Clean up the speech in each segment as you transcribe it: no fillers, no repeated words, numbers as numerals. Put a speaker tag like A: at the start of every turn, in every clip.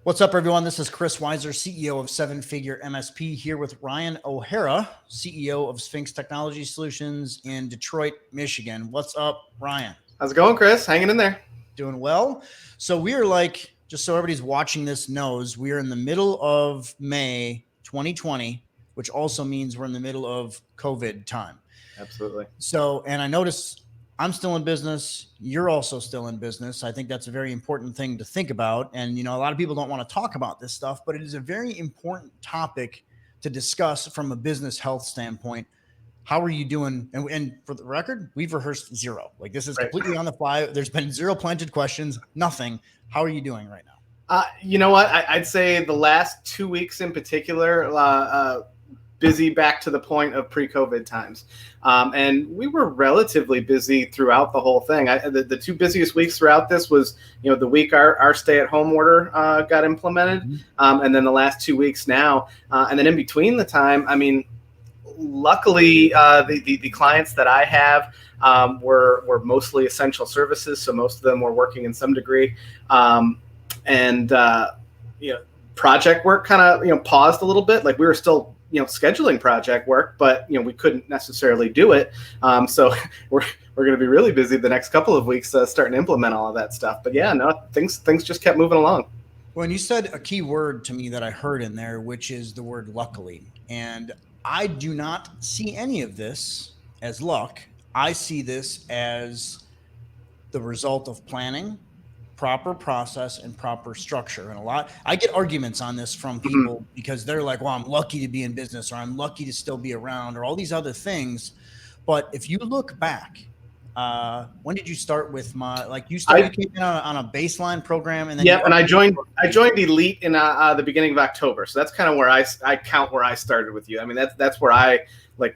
A: What's up, everyone? This is Chris Weiser, CEO of Seven Figure MSP, here with Ryan O'Hara, CEO of Sphinx Technology Solutions in Detroit, Michigan. What's up, Ryan?
B: How's it going, Chris? Hanging in there.
A: Doing well. So we are just so everybody's watching this knows, we are in the middle of May 2020, which also means we're in the middle of COVID time.
B: Absolutely.
A: So, and I notice I'm still in business. You're also still in business. I think that's a very important thing to think about. And, a lot of people don't want to talk about this stuff, but it is a very important topic to discuss from a business health standpoint. How are you doing? And for the record, we've rehearsed zero. Like, this is completely on the fly. There's been zero planted questions, nothing. How are you doing right now?
B: You know what? I'd say the last 2 weeks in particular, busy back to the point of pre-COVID times. And we were relatively busy throughout the whole thing. The two busiest weeks throughout this was, the week our stay-at-home order got implemented, and then the last 2 weeks now. And then in between the time, luckily, the clients that I have were mostly essential services, so most of them were working in some degree. Project work kind of paused a little bit. Like, we were still scheduling project work, but we couldn't necessarily do it. So we're going to be really busy the next couple of weeks starting to implement all of that stuff. But yeah, no, things just kept moving along.
A: Well, and you said a key word to me that I heard in there, which is the word luckily. And I do not see any of this as luck. I see this as the result of planning, proper process, and proper structure. And I get arguments on this from people because they're like, well, I'm lucky to be in business, or I'm lucky to still be around, or all these other things. But if you look back, when did you start with you came in on a baseline program? And then
B: and I joined Elite in the beginning of October. So that's kind of where I count where I started with you. I mean, that's where I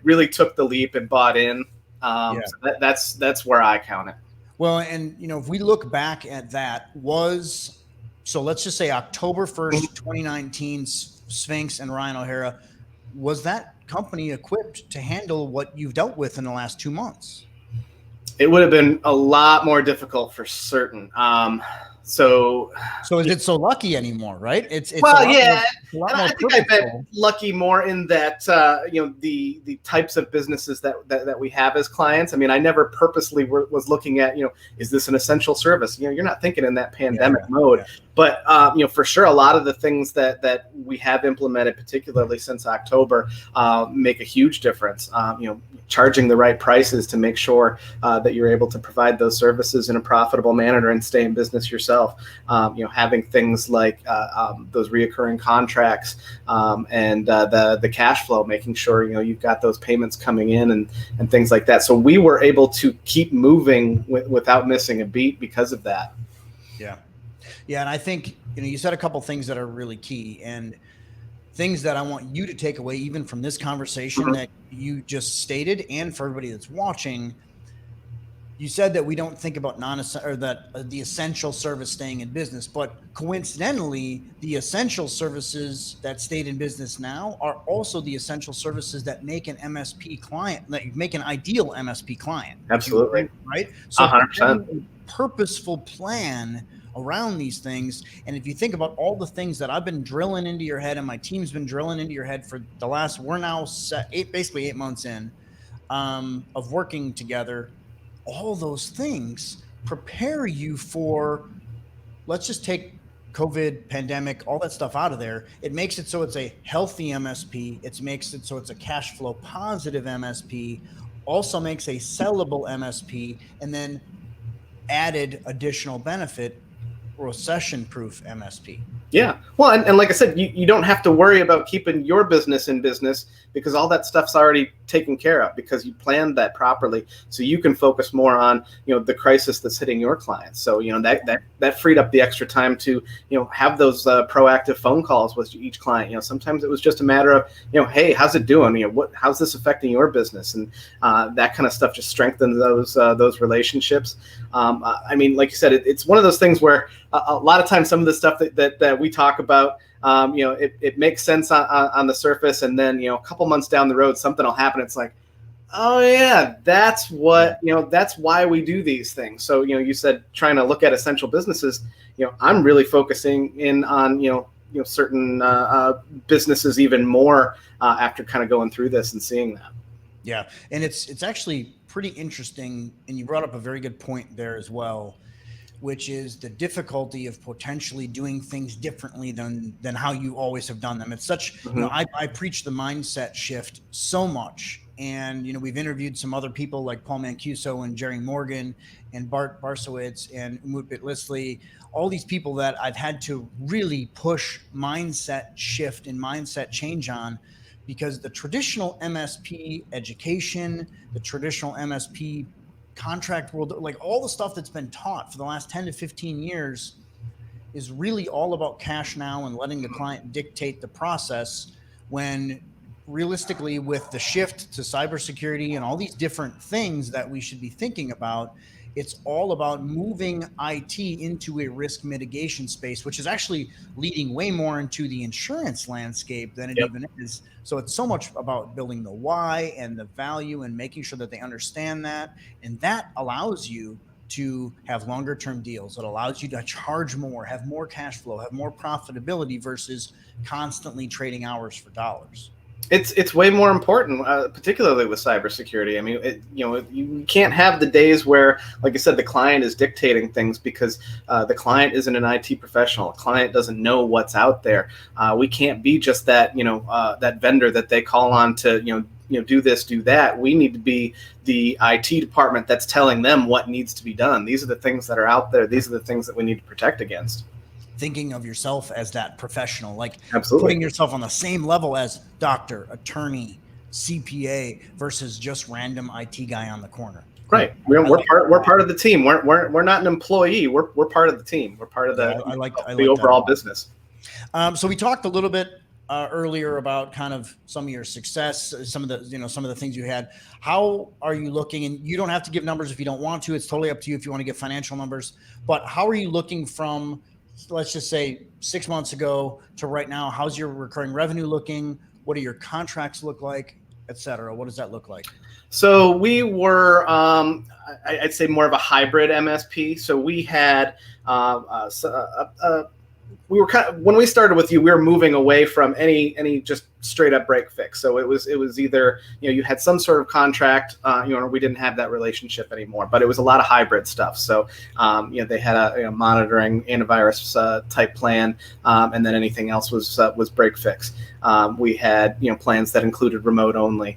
B: really took the leap and bought in. So that's where I count it.
A: Well, and if we look back at that, so let's just say October 1st, 2019, Sphinx and Ryan O'Hara, was that company equipped to handle what you've dealt with in the last 2 months?
B: It would have been a lot more difficult for certain. So
A: is it so lucky anymore, right? It's
B: well, yeah. And I think I've been lucky more in that the types of businesses that we have as clients. I mean, I never purposely was looking at is this an essential service? You're not thinking in that pandemic mode. Yeah. But for sure, a lot of the things that we have implemented, particularly since October, make a huge difference. Charging the right prices to make sure that you're able to provide those services in a profitable manner and stay in business yourself. Having things like those reoccurring contracts and the cash flow, making sure you've got those payments coming in and things like that. So we were able to keep moving without missing a beat because of that.
A: Yeah, and I think you said a couple things that are really key and things that I want you to take away even from this conversation that you just stated, and for everybody that's watching. You said that we don't think about the essential service staying in business, but coincidentally, the essential services that stayed in business now are also the essential services that make an MSP client, that make an ideal MSP client.
B: Absolutely.
A: Right? So
B: 100%.
A: A purposeful plan around these things. And if you think about all the things that I've been drilling into your head and my team's been drilling into your head for we're now basically 8 months in of working together, all those things prepare you for, let's just take COVID, pandemic, all that stuff out of there. It makes it so it's a healthy MSP. It makes it so it's a cash flow positive MSP, also makes a sellable MSP, and then added additional benefit, recession-proof MSP.
B: Yeah. Well, and like I said, you don't have to worry about keeping your business in business because all that stuff's already taken care of because you planned that properly. So you can focus more on, the crisis that's hitting your clients. So, that freed up the extra time to, have those proactive phone calls with each client. Sometimes it was just a matter of, hey, how's it doing? How's this affecting your business? And that kind of stuff just strengthens those relationships. Like you said, it's one of those things where a lot of times some of the stuff that we talk about, it makes sense on the surface, and then a couple months down the road something will happen. It's like, Oh yeah, that's what, that's why we do these things. So, you said trying to look at essential businesses, I'm really focusing in on, certain businesses even more after kind of going through this and seeing that.
A: Yeah. And it's actually pretty interesting. And you brought up a very good point there as well, which is the difficulty of potentially doing things differently than how you always have done them. It's such,
B: Mm-hmm.
A: I preach the mindset shift so much. And, we've interviewed some other people like Paul Mancuso and Jerry Morgan and Bart Barsowitz and Umut Bitlisli, all these people that I've had to really push mindset shift and mindset change on, because the traditional MSP education, the traditional MSP contract world, like all the stuff that's been taught for the last 10 to 15 years is really all about cash now and letting the client dictate the process, when realistically, with the shift to cybersecurity and all these different things that we should be thinking about, it's all about moving IT into a risk mitigation space, which is actually leading way more into the insurance landscape than it
B: Yep.
A: even is. So it's so much about building the why and the value and making sure that they understand that. And that allows you to have longer term deals. It allows you to charge more, have more cash flow, have more profitability versus constantly trading hours for dollars.
B: It's way more important, particularly with cybersecurity. I mean, you can't have the days where, like I said, the client is dictating things because the client isn't an IT professional. The client doesn't know what's out there. We can't be just that, that vendor that they call on to, do this, do that. We need to be the IT department that's telling them what needs to be done. These are the things that are out there. These are the things that we need to protect against.
A: Thinking of yourself as that professional, like
B: Absolutely.
A: putting yourself on the same level as doctor, attorney, CPA versus just random IT guy on the corner.
B: Right. We're part of the team. We're not an employee. We're part of the team. We're part of the the overall business.
A: So we talked a little bit earlier about kind of some of your success, some of the things you had. How are you looking? And you don't have to give numbers if you don't want to. It's totally up to you if you want to give financial numbers. But how are you looking from, let's just say, 6 months ago to right now? How's your recurring revenue looking? What do your contracts look like, et cetera? What does that look like?
B: So we were, I'd say, more of a hybrid MSP. So we had we were kind of, when we started with you, we were moving away from any just straight up break fix. So it was either, you had some sort of contract, or we didn't have that relationship anymore, but it was a lot of hybrid stuff. So, they had a monitoring antivirus type plan, and then anything else was break fix. We had, plans that included remote only.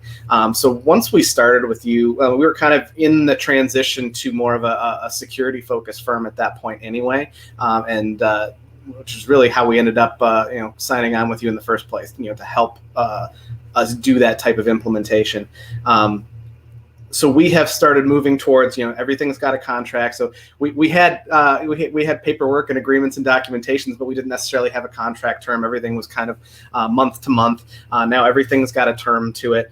B: So once we started with you, we were kind of in the transition to more of a security focused firm at that point anyway. Which is really how we ended up, signing on with you in the first place, to help us do that type of implementation. So we have started moving towards, everything's got a contract. So we had paperwork and agreements and documentations, but we didn't necessarily have a contract term. Everything was kind of month to month. Now everything's got a term to it.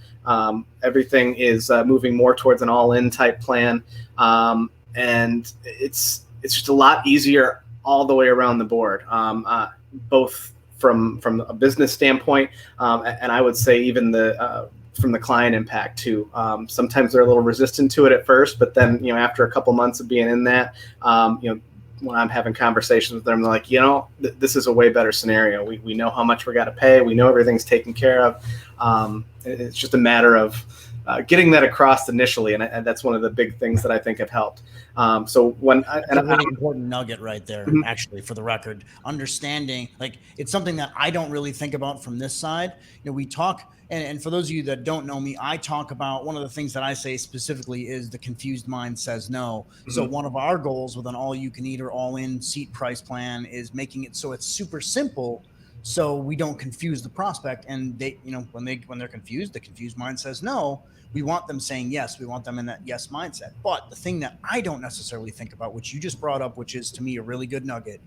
B: Everything is moving more towards an all-in type plan, and it's just a lot easier all the way around the board, both from a business standpoint, and I would say even from the client impact too. Sometimes they're a little resistant to it at first, but then after a couple months of being in that, when I'm having conversations with them, they're like, this is a way better scenario. We know how much we got to pay. We know everything's taken care of. It's just a matter of getting that across initially, and that's one of the big things that I think have helped. So when
A: that's a really important nugget right there, mm-hmm. Actually, for the record, understanding, like, it's something that I don't really think about from this side. We talk, and for those of you that don't know me, I talk about, one of the things that I say specifically is the confused mind says no. Mm-hmm. So one of our goals with an all-you-can-eat or all-in seat price plan is making it so it's super simple, so we don't confuse the prospect. And they, when they're confused, the confused mind says no. We want them saying yes. We want them in that yes mindset. But the thing that I don't necessarily think about, which you just brought up, which is to me a really good nugget,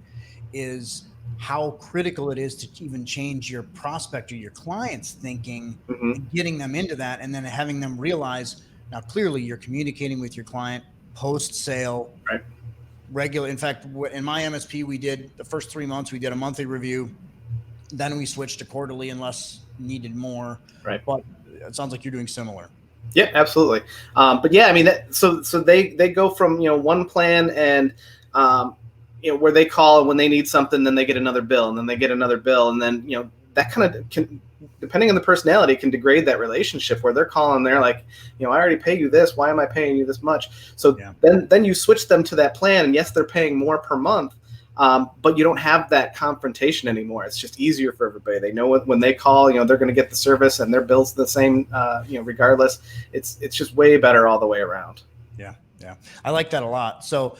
A: is how critical it is to even change your prospect or your client's thinking, mm-hmm. and getting them into that, and then having them realize, now clearly you're communicating with your client post-sale,
B: right?
A: Regular. In fact, in my MSP, we did the first 3 months, we did a monthly review. Then we switched to quarterly unless needed more.
B: Right.
A: But it sounds like you're doing similar.
B: Yeah, absolutely. But yeah, I mean, so they go from, one plan, and where they call and when they need something, then they get another bill, and then they get another bill, and then that kind of can, depending on the personality, can degrade that relationship where they're calling, they're like, I already pay you this, why am I paying you this much? So
A: Yeah.
B: then you switch them to that plan, and yes, they're paying more per month. But you don't have that confrontation anymore. It's just easier for everybody. They know when they call, they're going to get the service, and their bill's the same, regardless. It's just way better all the way around.
A: Yeah. Yeah. I like that a lot. So,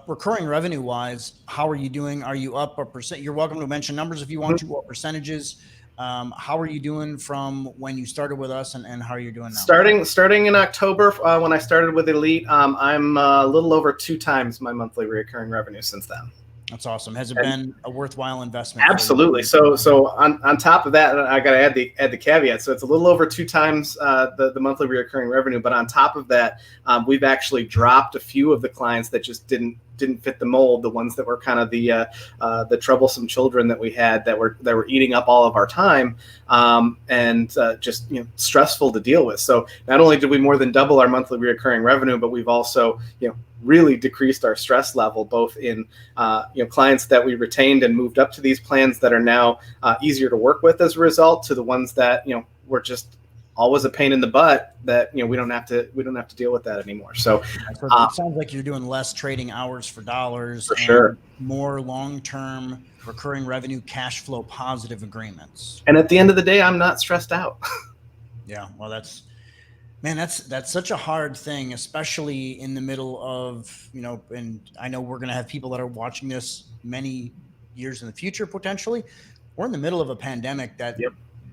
A: recurring revenue wise, how are you doing? Are you up a percent? You're welcome to mention numbers if you want to, what percentages. How are you doing from when you started with us, and how are you doing now?
B: Starting in October, when I started with Elite, I'm a little over 2 times my monthly recurring revenue since then.
A: That's awesome. Has it been a worthwhile investment?
B: Absolutely. So on top of that, I got to add the caveat. So it's a little over 2 times the monthly recurring revenue. But on top of that, we've actually dropped a few of the clients that just didn't fit the mold. The ones that were kind of the troublesome children that we had that were eating up all of our time, and just stressful to deal with. So not only did we more than double our monthly recurring revenue, but we've also really decreased our stress level, both in clients that we retained and moved up to these plans that are now easier to work with as a result, to the ones that were just always a pain in the butt that we don't have to deal with that anymore. So
A: it sounds like you're doing less trading hours for dollars,
B: for sure,
A: more long-term recurring revenue, cash flow positive agreements.
B: And at the end of the day, I'm not stressed out.
A: Yeah, well, that's such a hard thing, especially in the middle of, and I know we're going to have people that are watching this many years in the future, potentially. We're in the middle of a pandemic that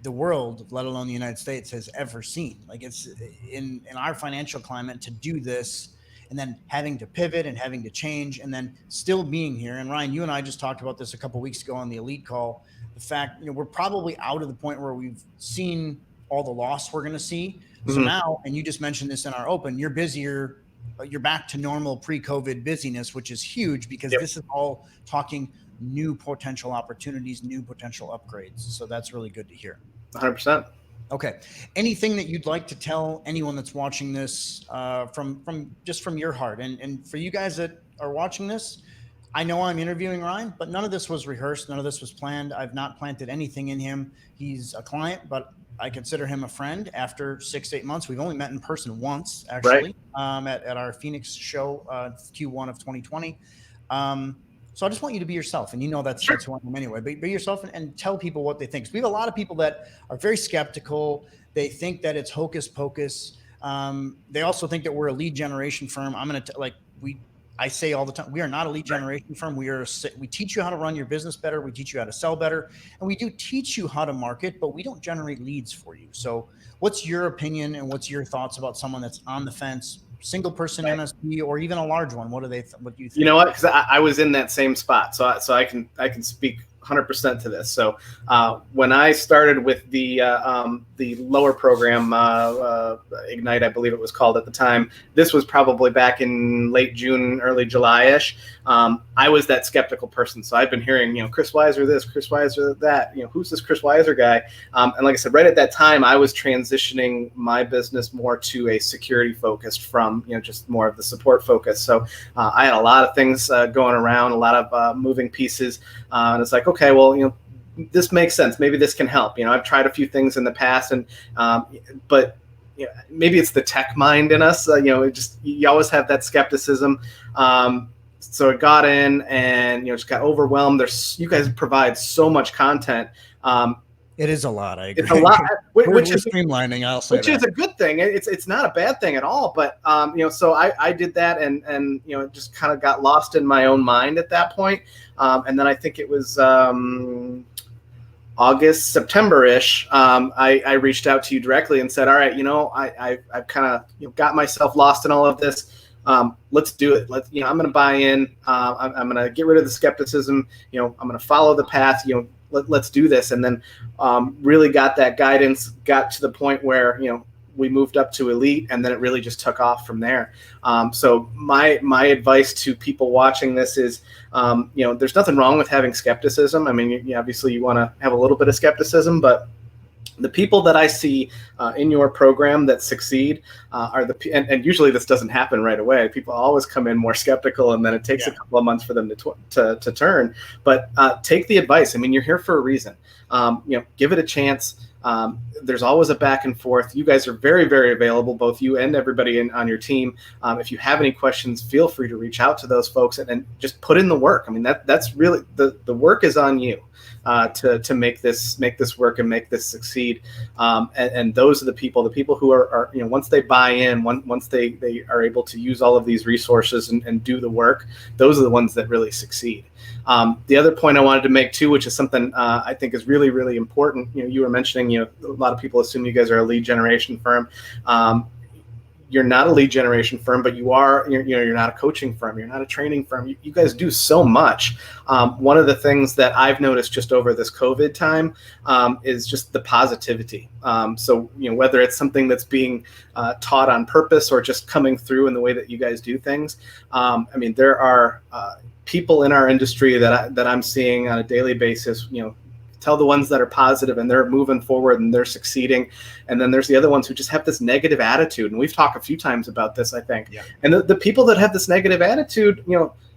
A: the world, let alone the United States, has ever seen. Like, it's in our financial climate to do this, and then having to pivot and having to change, and then still being here. And Ryan, you and I just talked about this a couple of weeks ago on the Elite call. The fact, we're probably out of the point where we've seen all the loss we're going to see. So now, and you just mentioned this in our open, you're busier, you're back to normal pre-COVID busyness, which is huge, because this is all talking new potential opportunities, new potential upgrades. So that's really good to hear.
B: 100%.
A: Okay. Anything that you'd like to tell anyone that's watching this from your heart, and for you guys that are watching this, I know I'm interviewing Ryan, but none of this was rehearsed. None of this was planned. I've not planted anything in him. He's a client, but I consider him a friend after 6 to 8 months. We've only met in person once, actually, at our Phoenix show, Q1 of 2020. So I just want you to be yourself, and that's who I am anyway. But be yourself and tell people what they think. So we have a lot of people that are very skeptical. They think that it's hocus pocus. They also think that we're a lead generation firm. I say all the time, we are not a lead generation firm. We teach you how to run your business better. We teach you how to sell better, and we do teach you how to market, but we don't generate leads for you. So what's your opinion, and what's your thoughts about someone that's on the fence, single person MSP, or even a large one? What do you think?
B: You know what? Because I was in that same spot, so I can speak 100% to this. So when I started with the lower program, Ignite, I believe it was called at the time, this was probably back in late June, early July-ish. I was that skeptical person. So I've been hearing, Chris Weiser this, Chris Weiser that, who's this Chris Weiser guy? And like I said, right at that time, I was transitioning my business more to a security focused from, just more of the support focus. So I had a lot of things going around, a lot of moving pieces. And it's like, okay, well, this makes sense. Maybe this can help. I've tried a few things in the past, and but maybe it's the tech mind in us. You always have that skepticism. So it got in, and just got overwhelmed. You guys provide so much content.
A: It is a lot. I agree.
B: It's a lot,
A: which is streamlining. I'll say
B: which is a good thing. It's not a bad thing at all. But so I did that, and it just kind of got lost in my own mind at that point. And then I think it was August, September-ish. I reached out to you directly and said, all right, I've kind of got myself lost in all of this. Let's do it. I'm going to buy in. I'm going to get rid of the skepticism. I'm going to follow the path. Let's do this. And then really got that guidance, got to the point where, we moved up to Elite, and then it really just took off from there. So my advice to people watching this is, there's nothing wrong with having skepticism. I mean, obviously you want to have a little bit of skepticism, but The people that I see in your program that succeed are and usually this doesn't happen right away. People always come in more skeptical, and then it takes a couple of months for them to turn. But take the advice. I mean, you're here for a reason. Give it a chance. There's always a back and forth. You guys are very, very available, both you and everybody on your team. If you have any questions, feel free to reach out to those folks and just put in the work. I mean, that's really the work is on you. To make this work and make this succeed, and those are the people who are once they buy in, once they are able to use all of these resources and do the work, those are the ones that really succeed. The other point I wanted to make too, which is something I think is really, really important. You were mentioning, a lot of people assume you guys are a lead generation firm. You're not a lead generation firm, but you're not a coaching firm. You're not a training firm. You guys do so much. One of the things that I've noticed just over this COVID time is just the positivity. So, whether it's something that's being taught on purpose or just coming through in the way that you guys do things. I mean, there are people in our industry that I'm seeing on a daily basis, tell the ones that are positive and they're moving forward and they're succeeding. And then there's the other ones who just have this negative attitude. And we've talked a few times about this, I think. Yeah. And the people that have this negative attitude,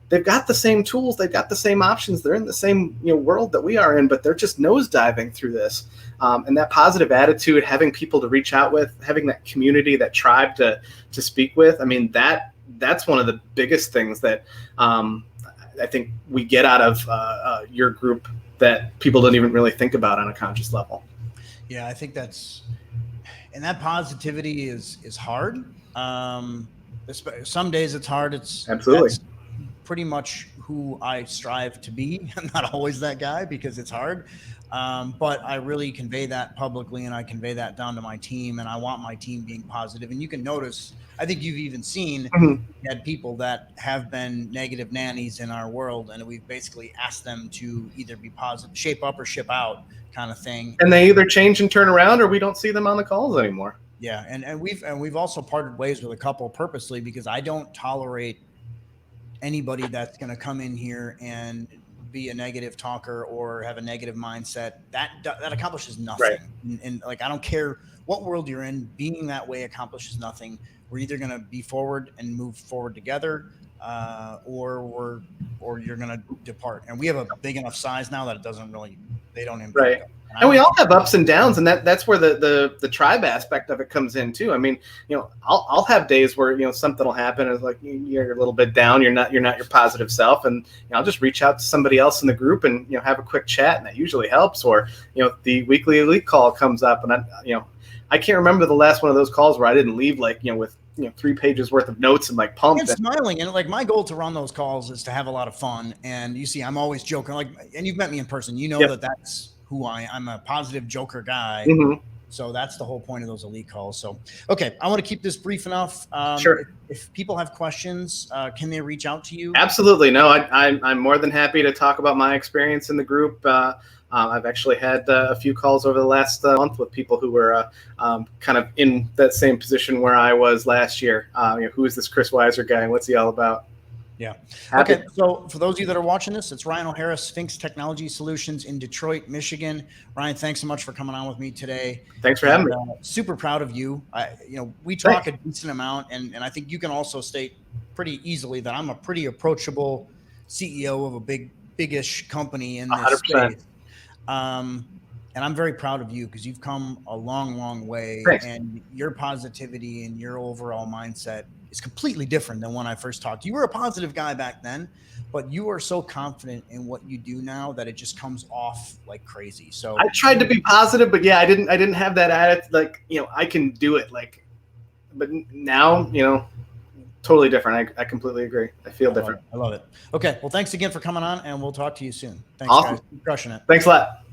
B: they've got the same tools, they've got the same options, they're in the same world that we are in, but they're just nosediving through this. And that positive attitude, having people to reach out with, having that community, that tribe to speak with, I mean, that's one of the biggest things that I think we get out of your group that people don't even really think about on a conscious level.
A: Yeah, I think and that positivity is hard. Some days it's hard.
B: Absolutely.
A: That's pretty much who I strive to be. I'm not always that guy because it's hard. But I really convey that publicly, and I convey that down to my team, and I want my team being positive. And you can notice, I think you've even seen had people that have been negative nannies in our world, and we've basically asked them to either be positive, shape up or ship out kind of thing.
B: And they either change and turn around, or we don't see them on the calls anymore.
A: Yeah. And we've also parted ways with a couple purposely because I don't tolerate anybody that's going to come in here and be a negative talker or have a negative mindset. That accomplishes nothing. Right. And like, I don't care what world you're in, being that way accomplishes nothing. We're either going to be forward and move forward together, or you're going to depart. And we have a big enough size now that they don't impact.
B: Right. And we all have ups and downs, and that's where the tribe aspect of it comes in too. I mean, I'll have days where something will happen, and it's like you're a little bit down, you're not your positive self, and I'll just reach out to somebody else in the group and have a quick chat, and that usually helps. Or the weekly elite call comes up, and I can't remember the last one of those calls where I didn't leave with 3 pages worth of notes and pumped
A: and smiling. And like, my goal to run those calls is to have a lot of fun. And you see, I'm always joking, and you've met me in person, yep. That's who I'm a positive joker guy. Mm-hmm. So that's the whole point of those elite calls. So, okay. I want to keep this brief enough.
B: Sure.
A: If people have questions, can they reach out to you?
B: Absolutely. No, I'm more than happy to talk about my experience in the group. I've actually had a few calls over the last month with people who were kind of in that same position where I was last year. Who is this Chris Weiser guy and what's he all about?
A: Yeah. Okay. So for those of you that are watching this, it's Ryan O'Hara, Sphinx Technology Solutions in Detroit, Michigan. Ryan, thanks so much for coming on with me today.
B: Thanks for having me.
A: Super proud of you. We talk a decent amount, and I think you can also state pretty easily that I'm a pretty approachable CEO of a big-ish company in this
B: 100%.
A: space. And I'm very proud of you because you've come a long, long way.
B: Thanks.
A: And your positivity and your overall mindset is completely different than when I first talked. You were a positive guy back then, but you are so confident in what you do now that it just comes off like crazy. So
B: I tried to be positive, but yeah, I didn't have that attitude. I can do it. But now, totally different. I completely agree. I feel different.
A: I love it. Okay. Well, thanks again for coming on, and we'll talk to you soon. Thanks,
B: awesome.
A: Guys. Keep crushing it.
B: Thanks a lot.